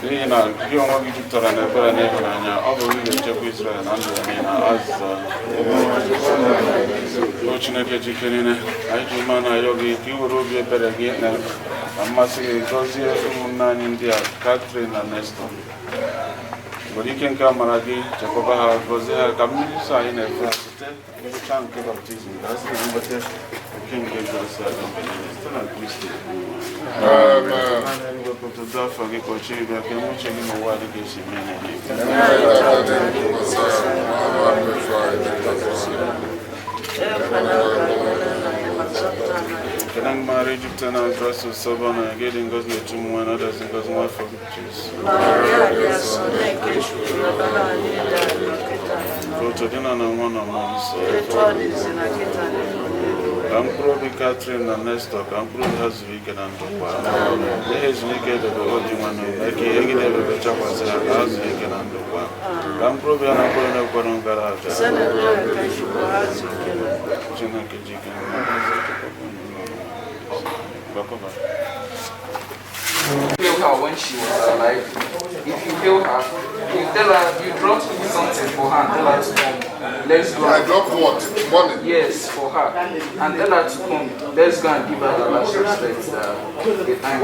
n'ihi na gị onwe gị jupụtara na ebere na ịhụnanya ọ bụ gị ga-echekwa Izrel na ndụ ya niile na azịza o Chineke jike niile anyị ji ume na-ayọ gị ka ị were obi ebere gị na mmasị gị gọzie ụmụnne anyị ndị a Catherine na Nestor nwere ike nke amara gị chekwaba ha gọzie ha ka mmiri nsọ anyị na-efe ha site ngwụcha nke baptizim ka ha si na nweta oke nke gosi ala mgbe niile site na Kristi wepụtụta afọ gị ka ochie bịa ka eme uche gị n'ụwa dị ka esi mee Kena mara Egypte na graso sabana gedi ngozi na chumwa na da ngozi wa for Jesus. Foto dina na mwana mwanso. Kampro bi Catherine na Nestor kampro hazwike na ndokwa. Hazwike de bodi mwana eki egide be chakwa sa hazwike na ndokwa. Kampro bi ana ko na ko ngara ta. Jina ke jike. You feel her when she was alive. If you feel her, you tell her you brought something for her and tell her to come. Let's go. I dropped what? Money? Yes, for her. And tell her to come. Let's go and give her the last respect. The time.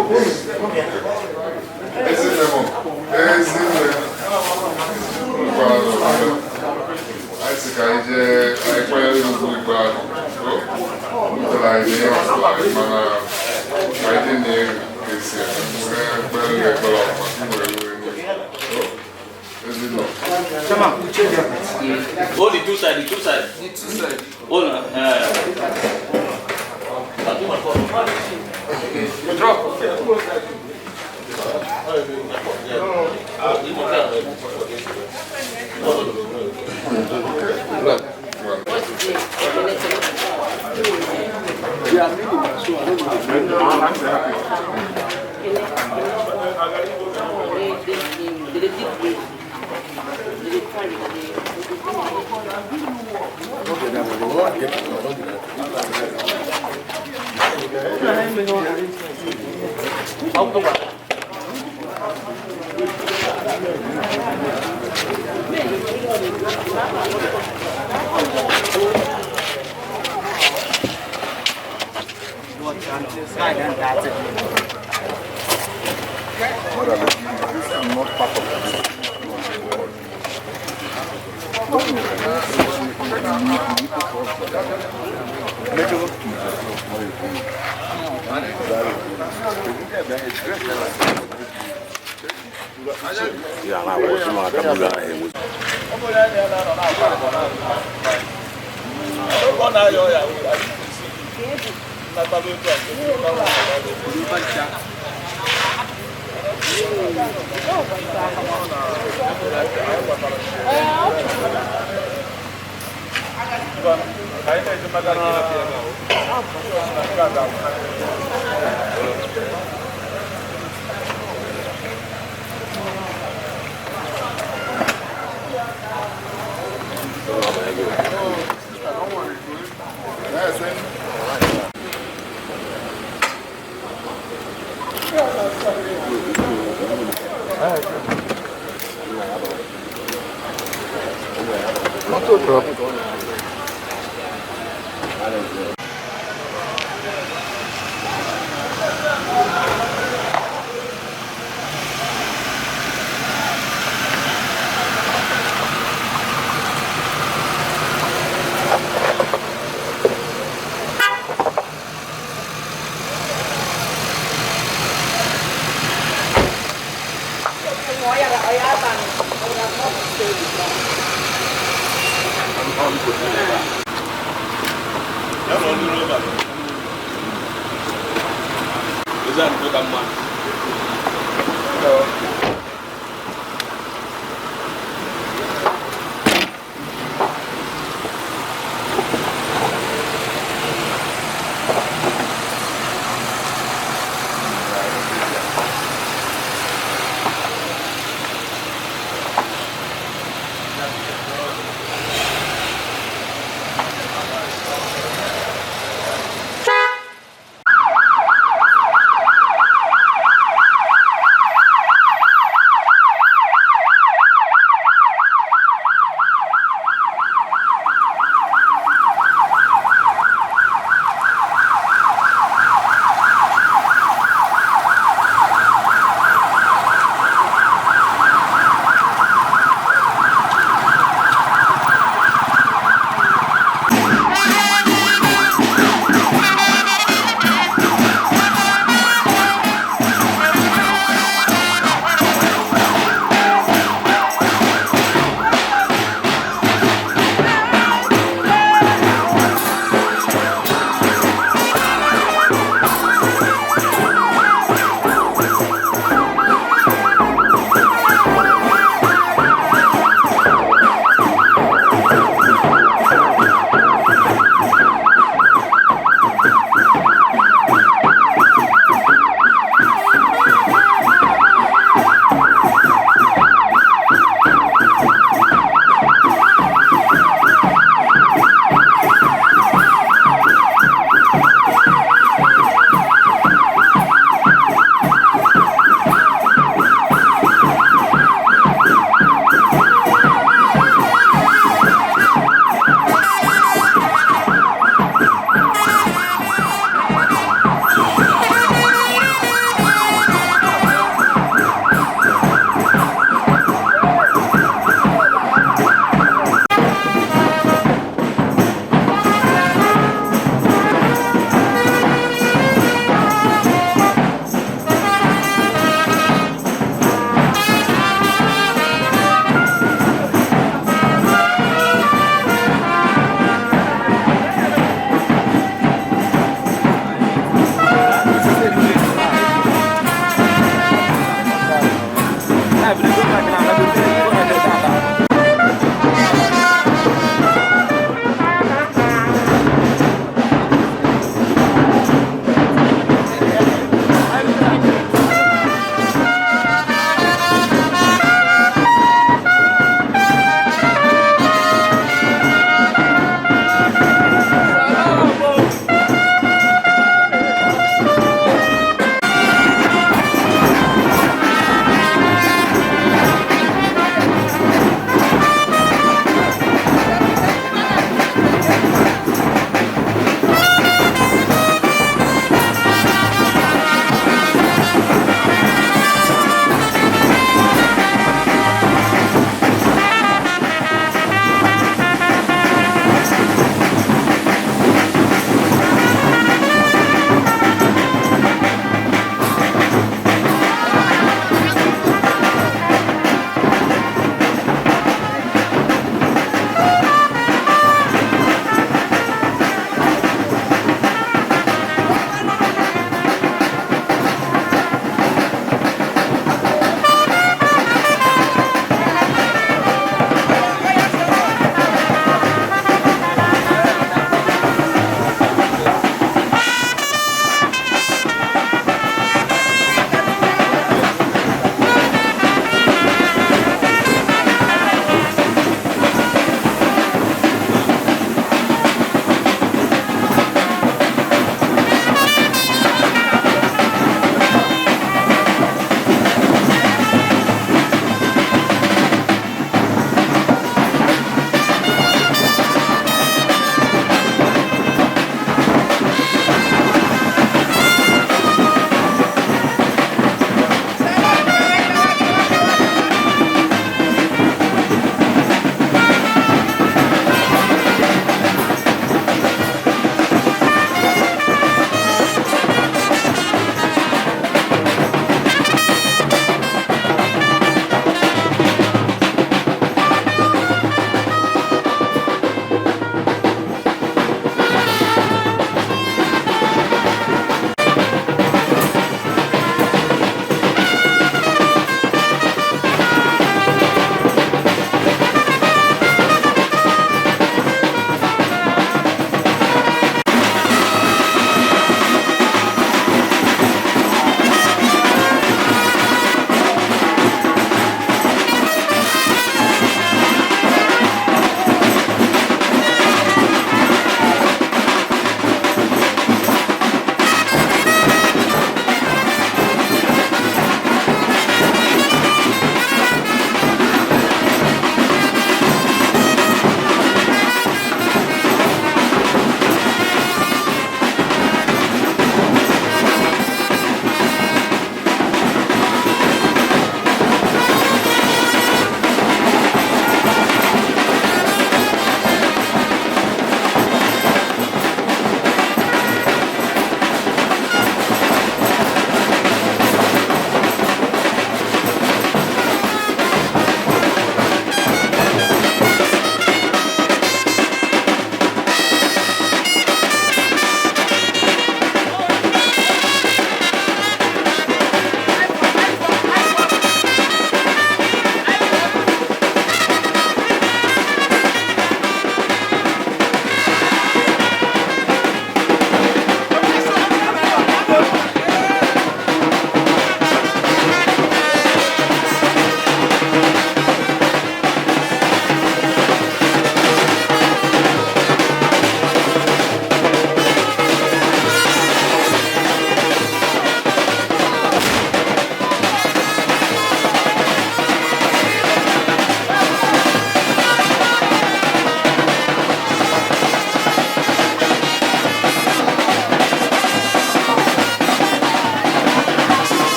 Oh, the two sides, the two sides. The two sides. Oh, no. Drop.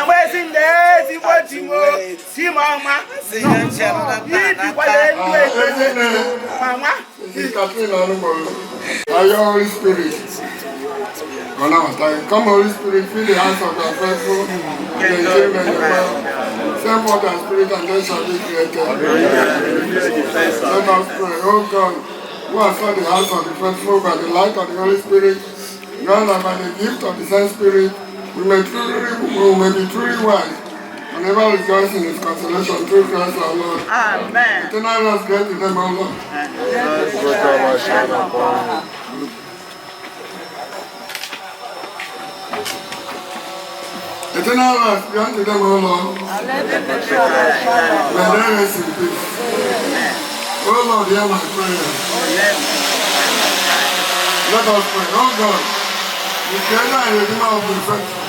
Where's in there? See what you want? See, Mama. Mama. Ezinne Catherine Onugbolu. Are you Holy Spirit? Come, Holy Spirit, fill the hands of your faithful. Send forth the Spirit, and they shall be created. Let us pray. Oh God, who has fed the hands of the faithful by the light of the Holy Spirit, grant that by the gift of the same Spirit, we may be truly wise, and ever rejoice in His consolation through Christ our Lord. Amen. Eternal rest grant to them, O Lord. Eternal rest grant to them, O Lord. May they rest in peace. O Lord, hear my prayer. Let us pray. Oh God, the Creator and Redeemer of the faithful,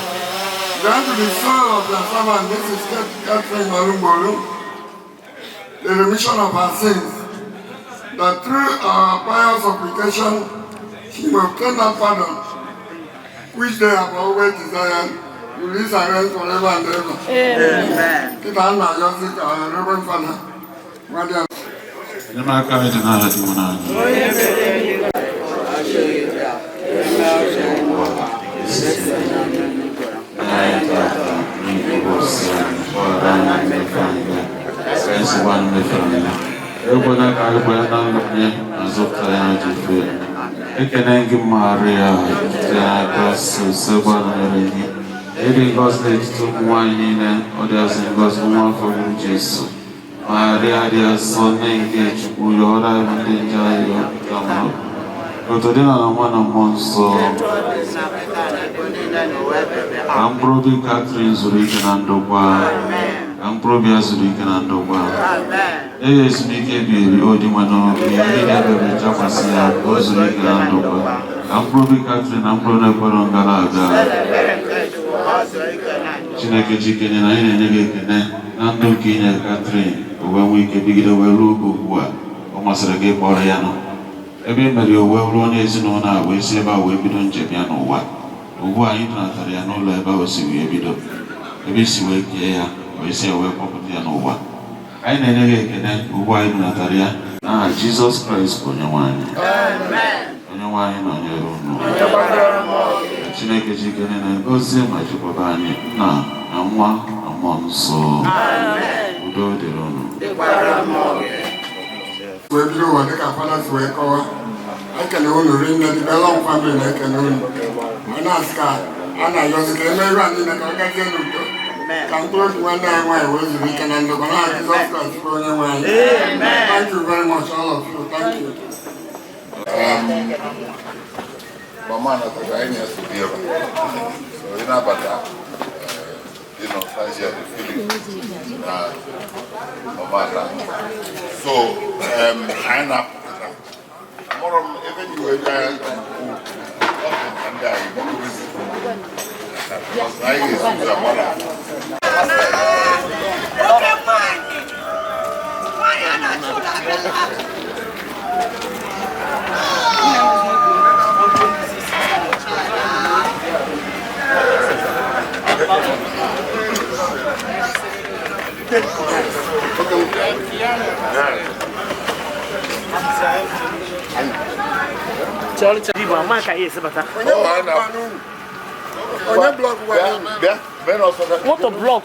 grant to the soul of your servant, Mrs. Catherine Onugbolu, the remission of her sins, that through our pious supplication, she may obtain that pardon, which they have always desired, to live and reign forever and ever. Amen. Keep on my Joseph, our Reverend Father. Catherine Chineke chikene na anyị na-enye gị ekene na ndụ nke inye Catherine owe nwe ike bigide wee ruo oge ugbu a ọ masịrị gị kpọrọ ya nọ ebe e mere owe ruo onye ezinụlọ a wee si ebe a wee bido njem ya n'ụwa ugbu a anyị tụnatara ya n'ụlọ ebe o si wee bido ebe isi wee kee ya wee si wee kpọpụta ya n'ụwa anyị na-enye gị ekene ugbu anyị tụnatara ya n'aha Jizọs Kraịst onye nwanyị onye nwanyị nọnyere unu Chineke chikene na-egozi ma chekwaba anyị na nwa na mmụọ nsọ udo dịrị unu wee bido ụwa dịka fada si wee kọwa ekele unu rinne dịka long family na-ekele unu ma na-asị ka a na-ayọzi ka eme iru anyị na ka ọ gazie n'udo ka mkpụrụ obi nwanne anyị nwaanyị wee zuru ike na ndokwa na Jizọs Kraịst bụ onye nwe anyị. Thank you very much all of you. Thank you. Mama na tagaini ya subieva. So ina bata fazi ya feeling mama na. So aina morom even you were there and I because I is the mother. What a block.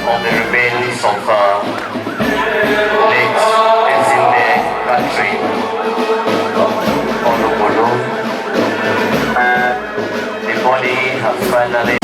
on the remains of late Ezinne Catherine Onugbolu. The body has finally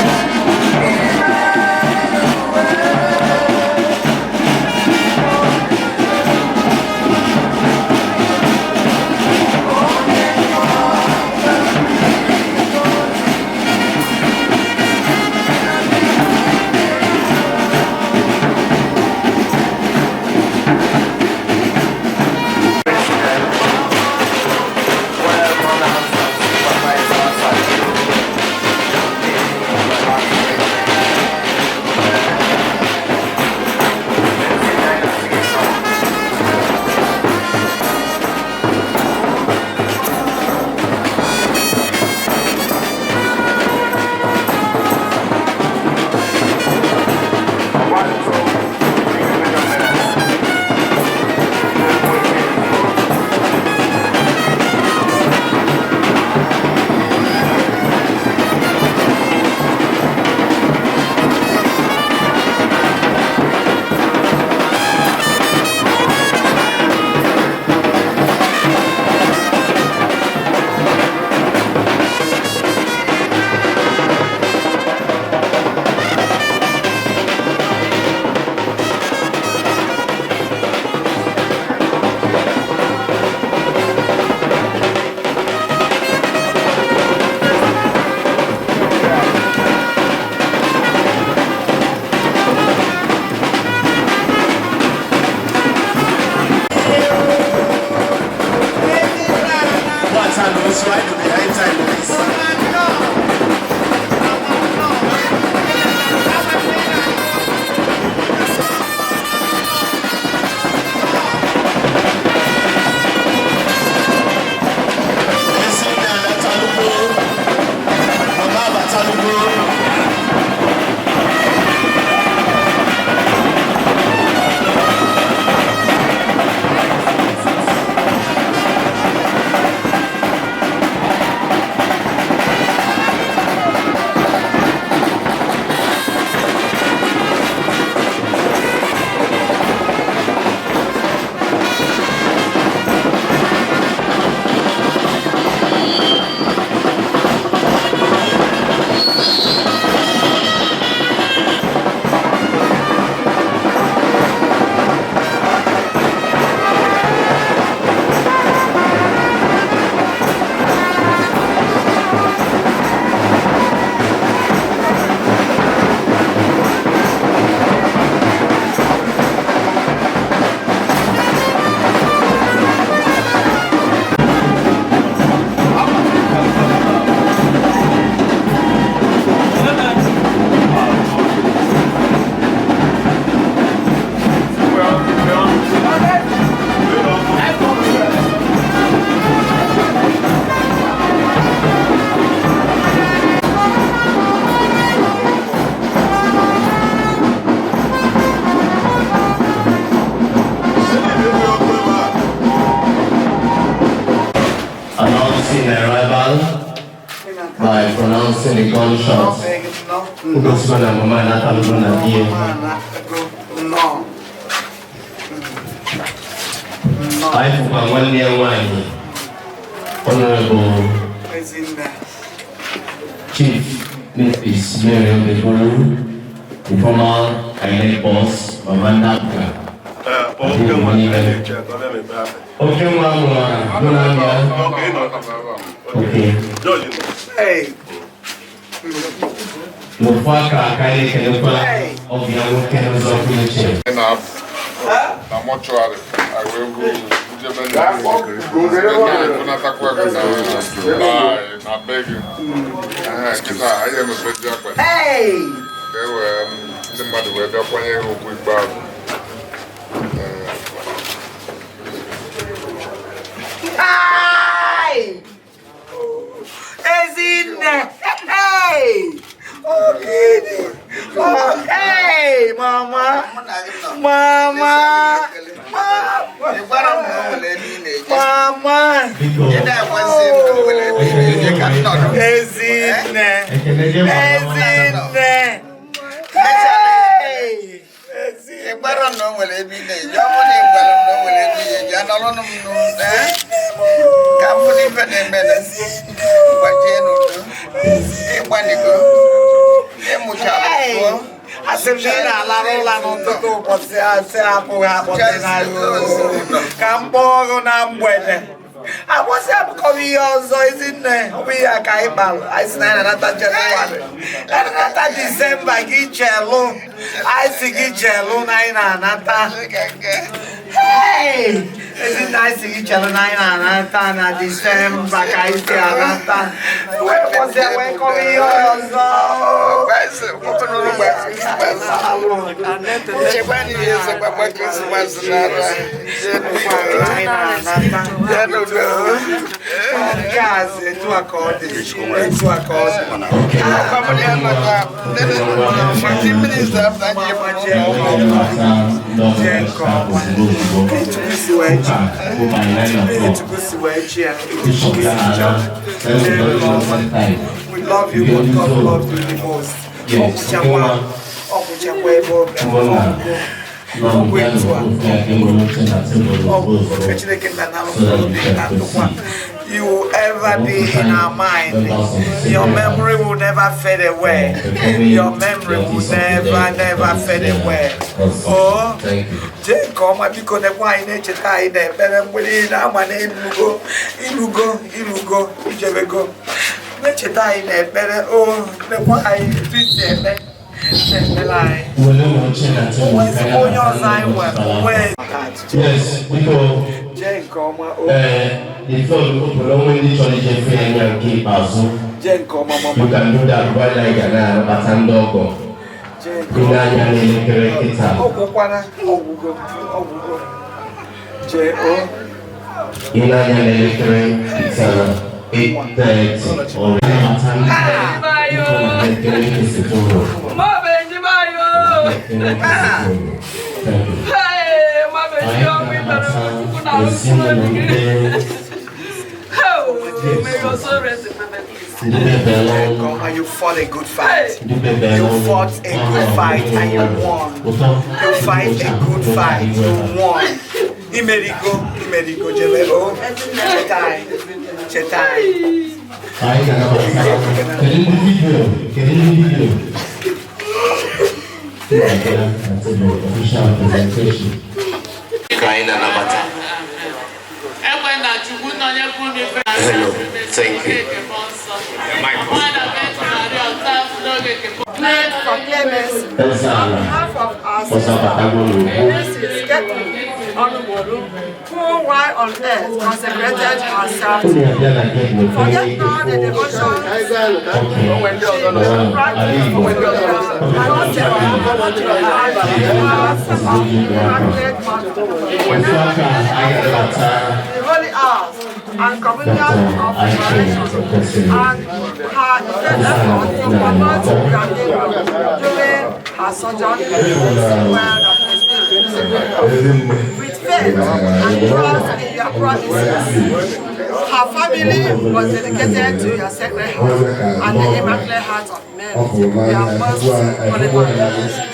by pronouncing the gunshots. I for one year wine, Honorable Chief Mrs. Mary Onugbolu, the former INEC boss, Mamanda. Okay. Hey. Mufaka kaile kenupa of young kennels of wheelchair. Na mortuary. I will go. I beg you. I am a big job. Hey! There were somebody were there when you were back. Hey! Ezinne! Hey! Okay. Oh, hey, Mama! Mama! Mama! Ezinne! Ezinne! Hey! Igbaran no will be there. Jamoni Igbaran no will be there. Janalon no there. Company for the minutes. Bajeno. Ebanigo. Emucha. Asemjena la rola non tutto se apoha potenayo. Campo na mbwene. I was up coming also, isn't it? We are Kaibal. I stand another January. Another December, Gichelo. I see Gichelo, Nata. Hey! Isn't nice to Gichelo, Nata, December, Kaisianata. When was there when coming also? Yes, to accord this. To accord. 15 minutes after we love you, but God loves you the most. You will ever be in our mind. Your memory will never fade away. Your memory will never fade away. Oh, Jacob, I become the wine nature tie there. Better within our name, Ilugo, Ijabego. Nature tie there. Better, oh, the wine, yes, because if you only try to keep us, you can do that right like an Batandogo. You you fought a good fight. You fought a good fight and you won. You fight a good fight, you won. Imerigo, Jelebo, Chetai. Hello, thank you. For Clemens, on behalf of our sister, Ezinne Catherine Onugbolu, who while on earth consecrated herself to you. Forget not the devotion the holy hours and communion of restoration, and her effort to promote during her sojourn in the world of the Spirit. With faith and trust in your promises, her family was dedicated to your sacred heart and the Immaculate Heart of Mary, your most holy mother.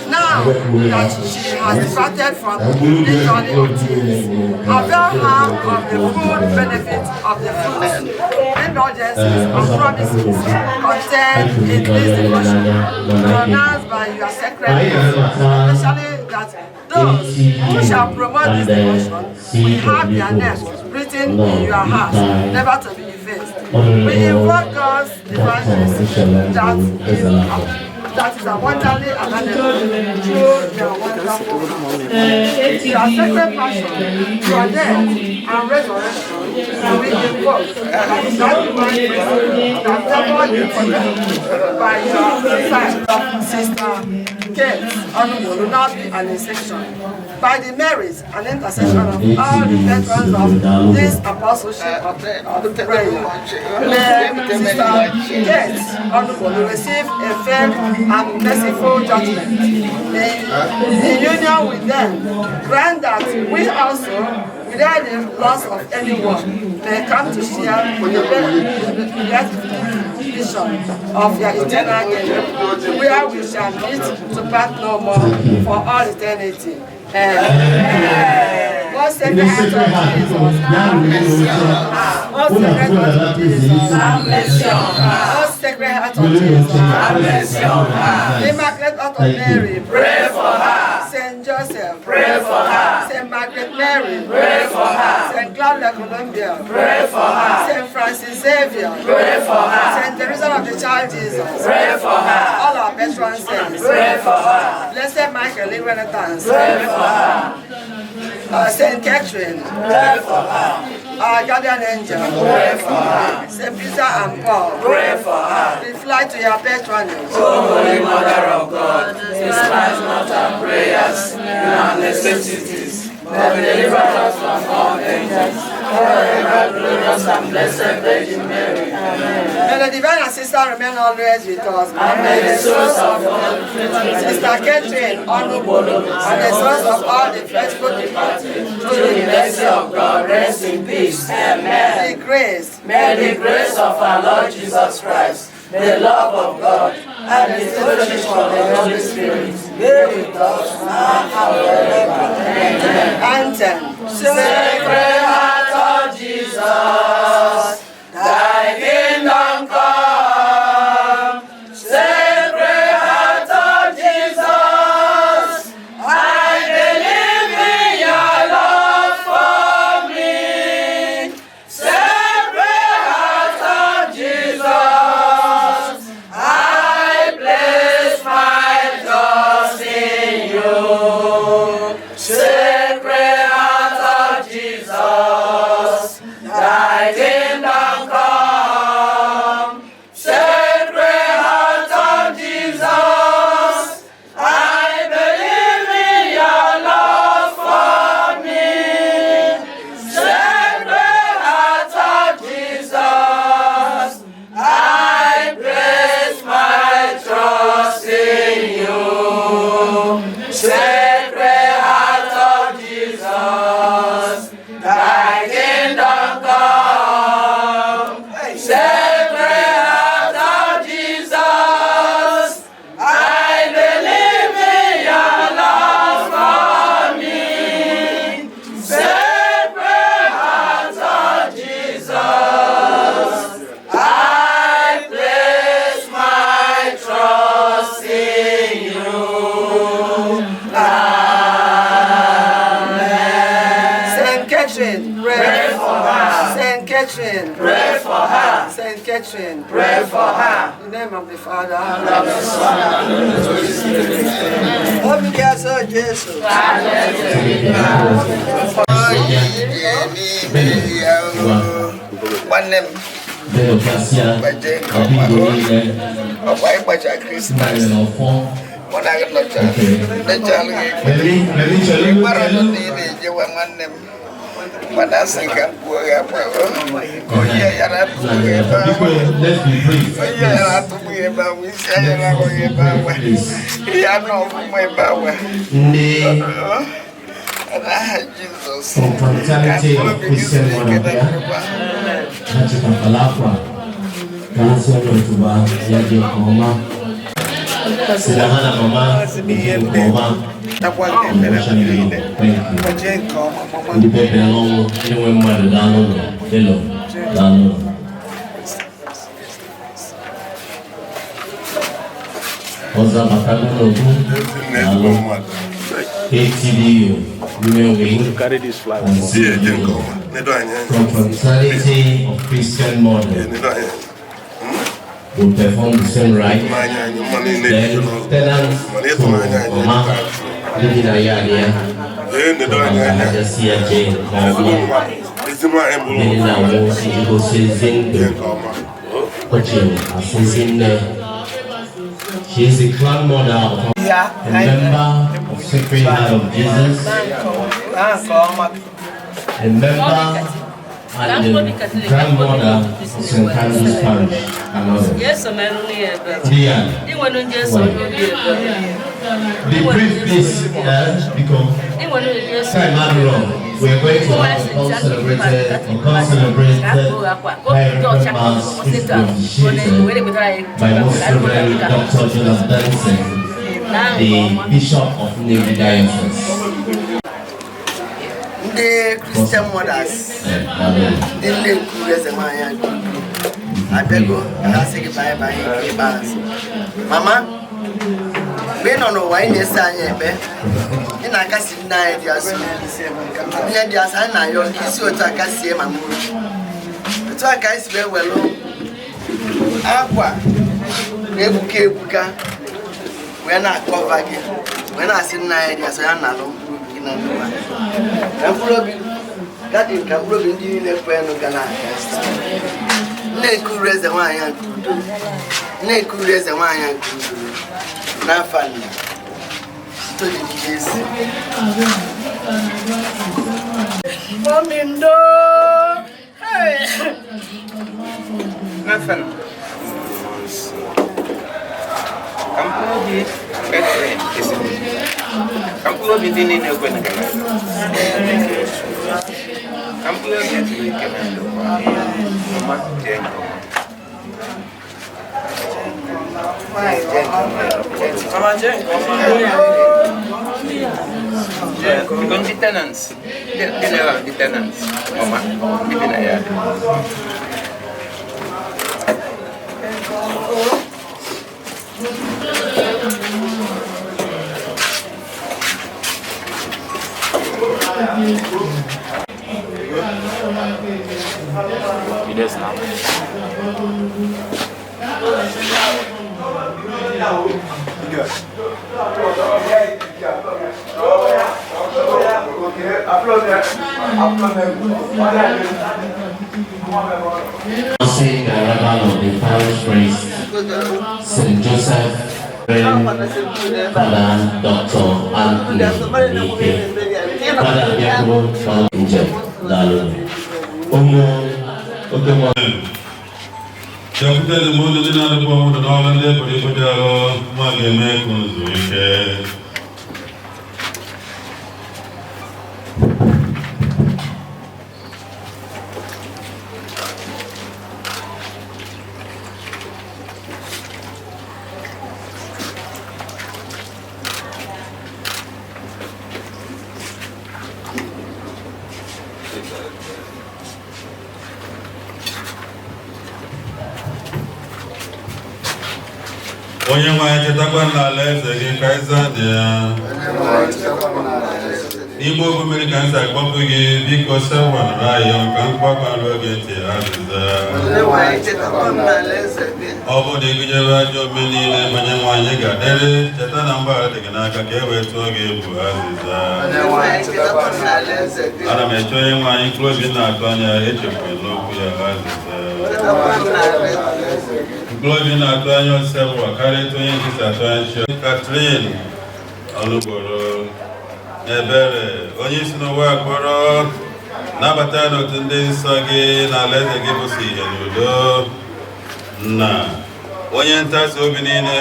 Now that she has departed from this journey of tears, avail her of the full benefit of the fruits, indulgences, and promises contained in this devotion, pronounced by your sacred heart, especially that those who shall promote this devotion will have their names written in your heart, never to be effaced. We invoke God's divine blessing that is abundantly available through your wonderful your sacred passion, your death and resurrection, and we invoke that divine blessing that never be forgotten by your sister Kate Onugbolu, now be an exception. By the merits and intercession of all the veterans of this apostleship of the prayer, may Sister Kate Onugbolu receive a fair and merciful judgment. In union with them, grant that we also, without the loss of anyone, may come to share the vision of your eternal kingdom, where we shall meet to part no more for all eternity. Amen. God save the heart of Jesus. God save the heart of Jesus. God save the heart of Jesus. Immaculate Heart of Mary, pray for her. Saint Joseph, pray for her. Saint Margaret Mary, pray for her. Saint Claudia Columbia, pray for her. Saint Francis Xavier, pray for her. Saint Teresa of the Child Jesus, pray for her. All our patron saints, pray for her. Blessed Michael, in Renaissance, pray for her. Saint Catherine, pray for her. Our guardian angel, pray for her. Saint Peter and Paul, pray for her. We fly to your patronage. O Holy Mother of God, despise not our prayers in our necessities, but deliver us from all dangers. Forever glorious and blessed Virgin Mary. Amen. May the divine assistant remain always with us. And may the souls of all Sister Catherine Onugbolu and the souls of all the faithful departed, through the mercy of God, rest in peace. Amen. the grace, May the grace of our Lord Jesus Christ, the love of God, and the fellowship of the Holy Spirit be with us now and forever. Amen. anthem. Sacred Heart of Jesus, thy kingdom come. Sacred Heart of Jesus, I believe in your love for me. Sacred Heart of Jesus, I place my trust in you. Sacred Heart of Jesus, thy kingdom come. Sacred Heart of Jesus, I believe in your love for me. Sacred Heart of Jesus, I place my trust in you. Sacred Heart of Jesus, thy kingdom come. Sacred Heart of Jesus, I believe in your love for me. Sacred Heart of Jesus, I place my trust in you. Saint Catherine, pray for her. Saint Catherine, Pray for her. Saint Catherine, Pray for her. in the name of the Father, And of the Son and of the Holy Spirit. Obi dia so Jesus. One name, Baje Koma, Obai Baja Christmas. One I got not child. The child, Baron Nini, you were one name. Manasa can go up. Oh, yeah, Let's be brief. we say, I know my power. And I had Jesus. From fraternity of Christian Monarchia, Nachika Palafra, Gansia Notuba, Yaji Koma, Sidahana Mama, Koma, thank you. The baby along, anyone mother down, hello, down. Oza Makano Nobu, ATDU. Carry this flag. From fraternity of Christian model will perform the same rite. Then tenants to Mama living a yard I just see a Jane meaning I will see you go season coaching assisting. She is the clan mother of a member of Sacred Heart of Jesus, a member and the grandmother of St. Andrew's Parish, and others. The brief this because time had run. we're going to have a celebrated Mass by Most Reverend Dr. Jonas Benson, the Bishop of New Diocese. The Christian mothers, the late I beg you, I say bye. Mama, we don't know why they say in a casting night, yes, I know you kiss you to a cassia, Mamma. The talk is very well. Aqua, Nebuka, we're not covered. When I say night, yes, I know. I'm probably got in Cabro in the Pano. Neku raise the wine, Neku raise the wine, not funny. Study this. Momindo, hey, nothing. Come on, be dinner. Come the tenants. The tenants. Mama, It is now. Announcing the arrival of the parish priest, St. Joseph, Father Dr. Anthony Nike, Father Yakubu Nje Dalu. Jakuta moja jina alikuwa muda na wale kuliko jalo mageme kunzuike. Onye nwanyị chetakwa n'ala eze gị ka ịza dị ya. N'ime okwu mmiri ka nsị akpọpụ gị biko sewara ayọ ka mkpọkwa oge ntị azịza. Ọ bụ na ịgụnyere ajọ omume niile onye nwanyị ga-adịrị cheta na mgbaghara dị gị n'aka ka e wee tụọ gị egwu azịza. Ana m eche onye nwanyị mkpụrụ obi na-atụ anya echefuru n'okwu ya azịza. Glory na atụ anya ọsọ karịa onye nkịta atụ anya Catherine Onugbolu ebere onye isi n'ụwa akpọrọ nabata n'otu ndị nsọ gị na alaeze gị bụsi ihe n'udo na onye ntasi obi niile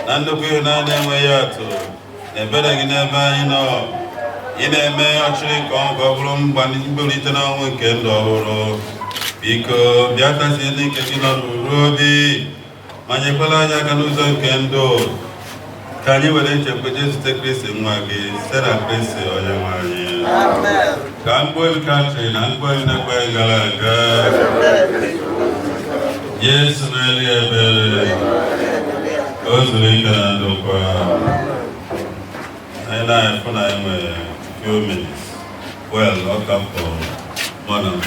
na nnukwu ịhụnanya enweghị atụ na ebere gị n'ebe anyị nọ ị na-eme ọchịrị nke ọṅụ ka ọ bụrụ mgbalite n'ọnwụ nke ndụ ọhụrụ. Biko bịa tasie ndị nke gị nọ n'uru obi ma nyekwala anyị aka n'ụzọ nke ndụ ka anyị were nchekwa Jesu Kristi nwa gị site na Kristi onye nwe anyị. Ka mkpu obi Catherine na mkpu obi na-ekwe gara aga Jesu na-eli ebere o zuru ike na ndokwa anyị na-efụ na anyị nwere few minutes well ọka for more than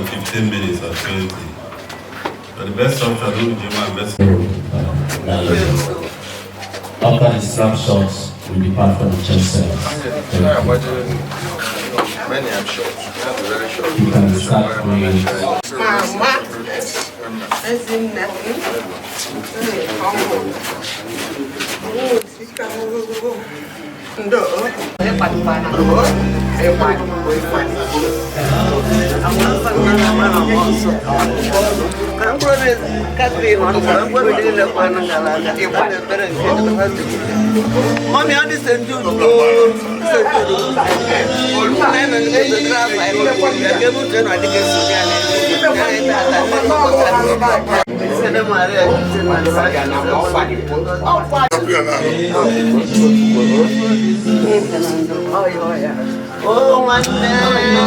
15 minutes or 20. But the best option is to best. After the snapshots, we depart from the church service. Many are short. Very short. You can start with Mama, Ezinne Ndo, pana. Aku Catherine Onugbolu dile kwa ngalaga ibane bere Mommy andi sendu nene ngeze grava ile ke mtu eno adike sugane sene mare na ofani oh one name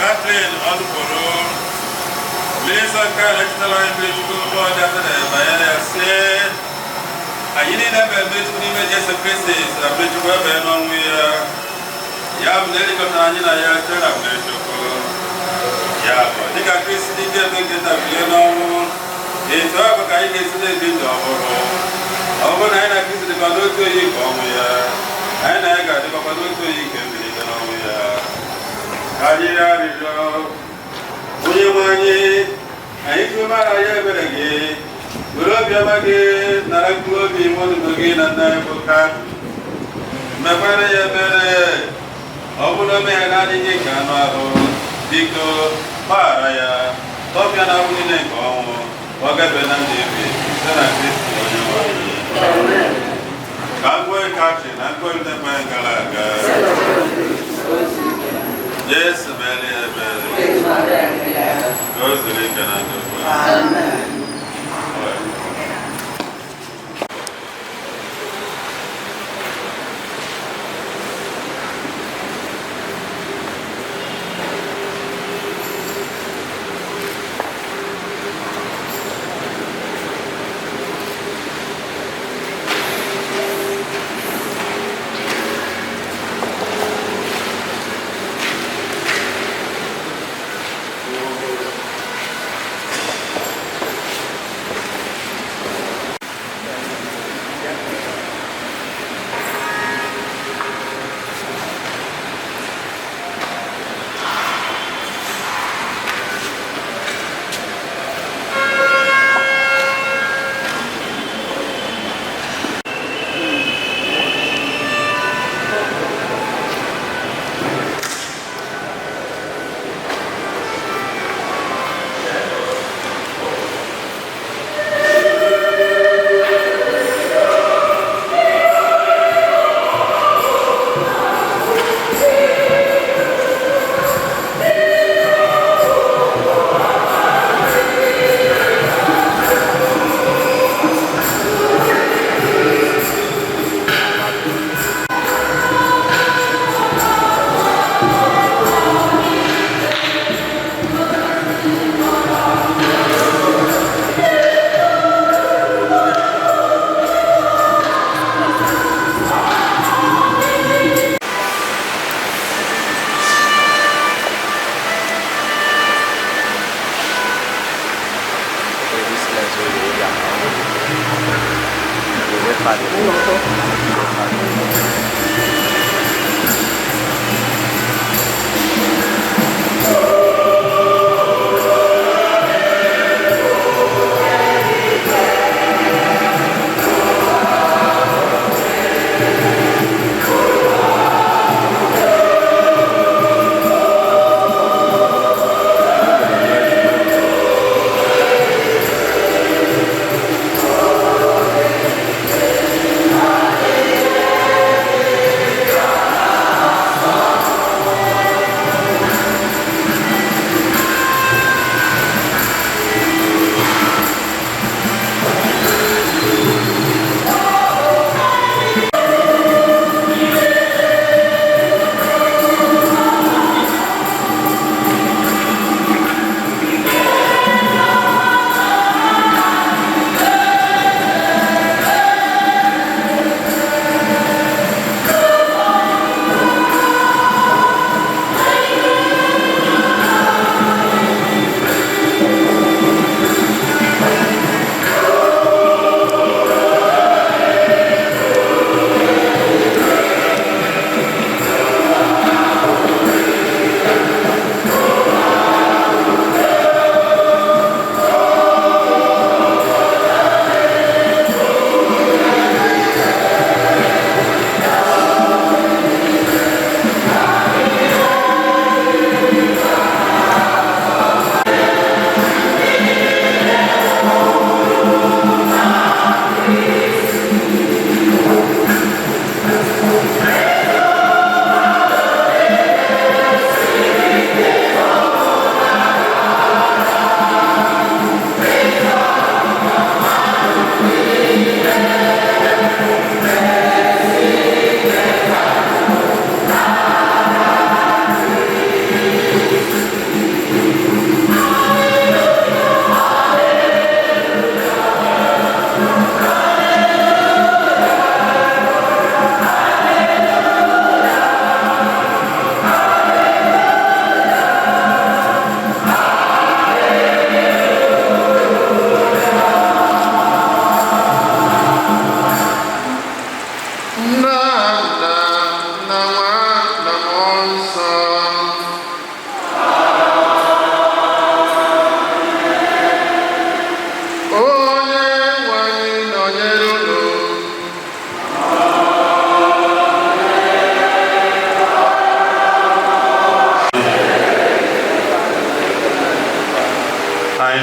Catherine Onugbolu, Minister of Electoral and Political Board after the Bayana said, I need a bit to even just a crisis, a political ban on we have medical Tanina Yakan of Political. Yeah, but they got Chris Dicker to get a million. They talk about I get to the window. Over 9 I visit the Baluto you come here, and I got the Baluto you can be. Kajira Rijo, Uyumani, Aituma, Ayaberegi, Urobiamagi, Naraklobi, Monogin, and Nabuka. Mabara Yabere, Obulome, and Adi Kanao, Diko, Paraya, Topiana Wineko, Wagabenan Devi, Sana Christian. I'm going catching, I'm going to Mangalaga. Yes, very. Goes the link and I do.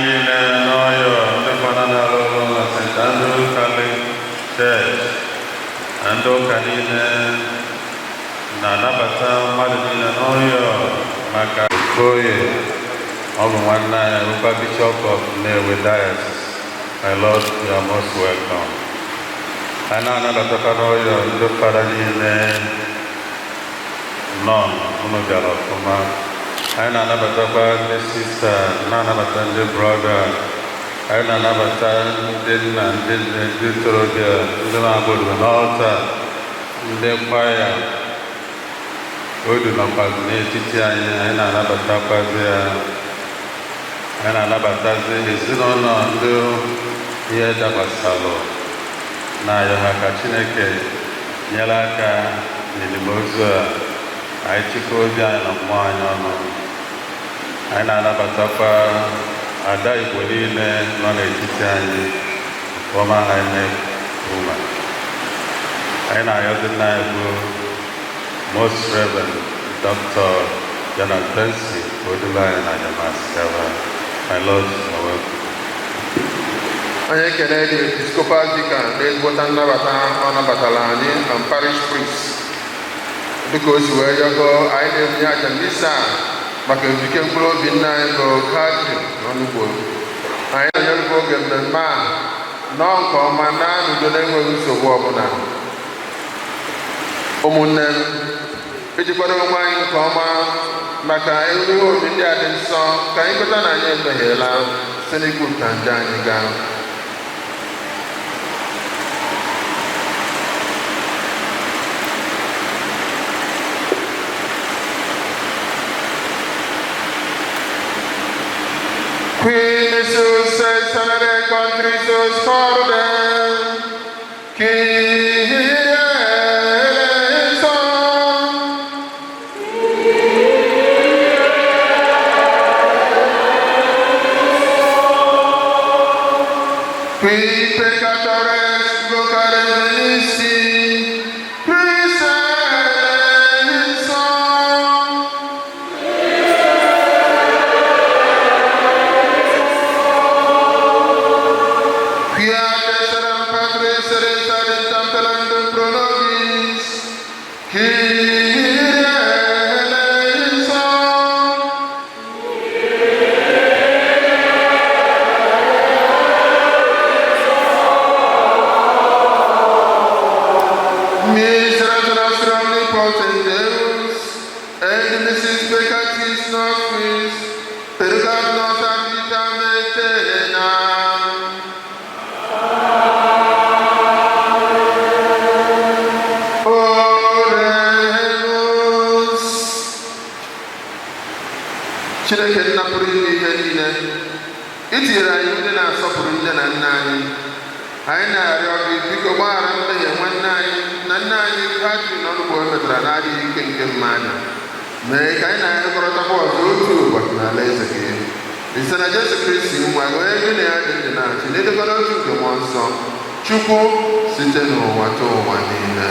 niile n'ọyọ ndị fana na-alụlụ na St. Andrew Catholic Church na ndị ụka niile na-anabata mmadụ niile n'ọyọ maka Okoye ọ bụ nwanne anyị bụkwa Bishop of Nnewi Diocese. My Lord, you are most welcome. Anyị na-anabatakwa n'ọyọ ndị fada niile nọ unu bịara ọfụma. Anyị na-anabatakwa ndị sista, na-anabata ndị brọda, anyị na-anabata ndị nna, ndị nne, ndị ntorobịa, ndị na-agbụrụ n'ọta, ndị kwaya. Odu nọkwazi n'etiti anyị, anyị na-anabatakwazi ya. Anyị na-anabatazi ezinụlọ ndị ihe dabasalụ na-ayọ ha ka Chineke nyere aka n'elimozu a. Anyị chịkọọ obi anyị na mmụọ anyị ọnụ. Anyị na-anabatakwa ada Igbo niile nọ n'etiti anyị ọma anyị na-ekwuma. Anyị na-ayọzi nna anyị bụ Most Reverend Dr. Jonathan Bensi Odulanya na Yamaskawa. My Lord, you are welcome. Anyị ekele the Episcopal Vicar na-ezigbote nnabata ọ nabatara anyị na parish priest. Dịka o si wee yọgo anyị na-emenye aja misa maka ezike mkpụrụ obi nna anyị bụ Catherine Onugbolu. Anyị na-enyerugo oge mmemme a nọọ nke ọma na n'udo na-enweghị nsogbu ọbụla. Ụmụnne m, iji kwado onwe anyị nke ọma maka ihe obi ndị a dị nsọ ka anyị kweta na anyị emehiela site n'igwupụta nje anyị gaa. Queen Jesus says, another country so scored them. Qui peccatores vocare venisti, Christe Chineke nna pụrụ ime ihe niile, itinyere anyị ndị na-asọpụrụ nne na nna anyị. Anyị na-arịọ gị biko gbaghara mmehie nwanne anyị na nne anyị Catherine Onugbolu metara na-adịghị ike nke mmadụ. Mee ka anyị na-ekọrọtakwa ọzọ otu ụbọchị n'ala eze gị. Site na Jesu Kristi nwa gị onye gị na ya dị ndụ na-achị na-edekọta otu nke mmụọ nsọ Chukwu site n'ụwa ta ụwa niile.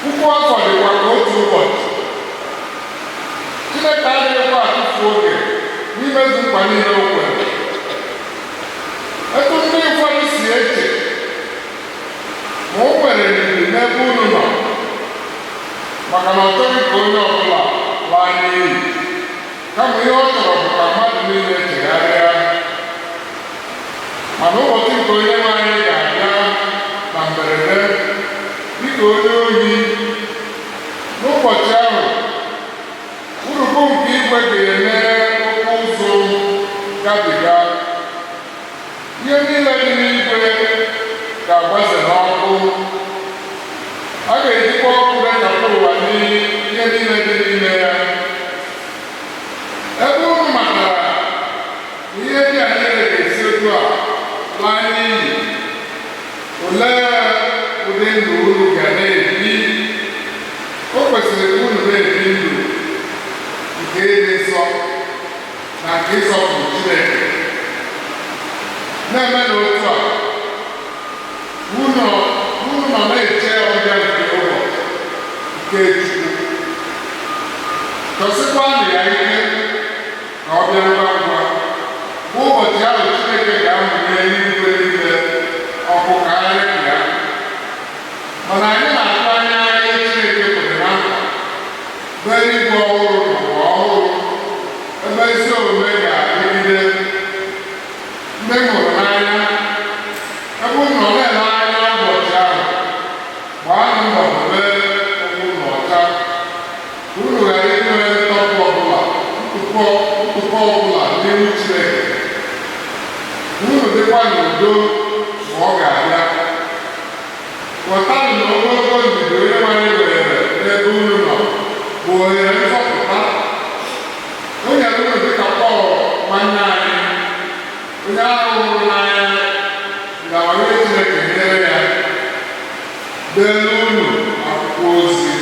puku afọ dịkwa ka otu ụbọchị. Chineke adịghịkwa atụfu oge n'imezu nkwa niile o kwere. Etu ndị ụfọdụ si eche ma o nwere ndidi n'ebe unu nọ, maka na ọ chọghị ka onye ọbụla laa n'iyi, kama ihe ọ chọrọ bụ ka mmadụ niile chegharịa. Mana ụbọchị nke onye nwe anyị ga-abịa na mberede dịka onye ohi. N'ụbọchị ahụ, urukpu nke igwe ga-eme okwu ụzụ gabiga. Ihe niile dị n'igwe ga-agbaze n'ọkụ. A ga-ejikwa ọkụ rechapụ ụwa n'ihe niile dị n'ime ya. Ebe unu matara ihe ndị a niile ga-esi otu a laa n'iyi, olee ụdị ndụ unu ga na-ebi? O kwesịrị ka unu na-ebi ndụ nke ịdị nsọ na nke ịsọpụrụ Chineke. Na-eme n'otu a, unu nọ na-eche ọbịa nke ụbọchị nke Chukwu. Chọsikwanụ ya ike ka ọ bịa ngwa ngwa. Ụbọchị ahụ Chineke ga-amụnye eluigwe niile ọkụ ka anyị ya. Mana anyị na-atụ anya ihe Chineke kwere na nkwa bụ eluigwe ọhụrụ na ụwa ọhụrụ, ebe ezi omume ga-adịgide. Ndị m hụrụ n'anya, ebe unu nọ na-ele anya ụbọchị ahụ, gbaanụ mbọ dobe okwu unu ọcha, ka unu ghara inwe ntọpụ ọbụla, ntụpọ ọbụla n'ihu Chineke. Unu dịkwa n'udo ma ọ ga-abịa. Ghọtanụ na ogologo ndidi onye nwanyị were n'ebe unu nọ bụ ohere nzọpụta. O nyere unu dịka Pọl nwanne anyị, onye ahụ hụrụ n'anya na onye Chineke nyere ya, deelu unu akwụkwọ ozi.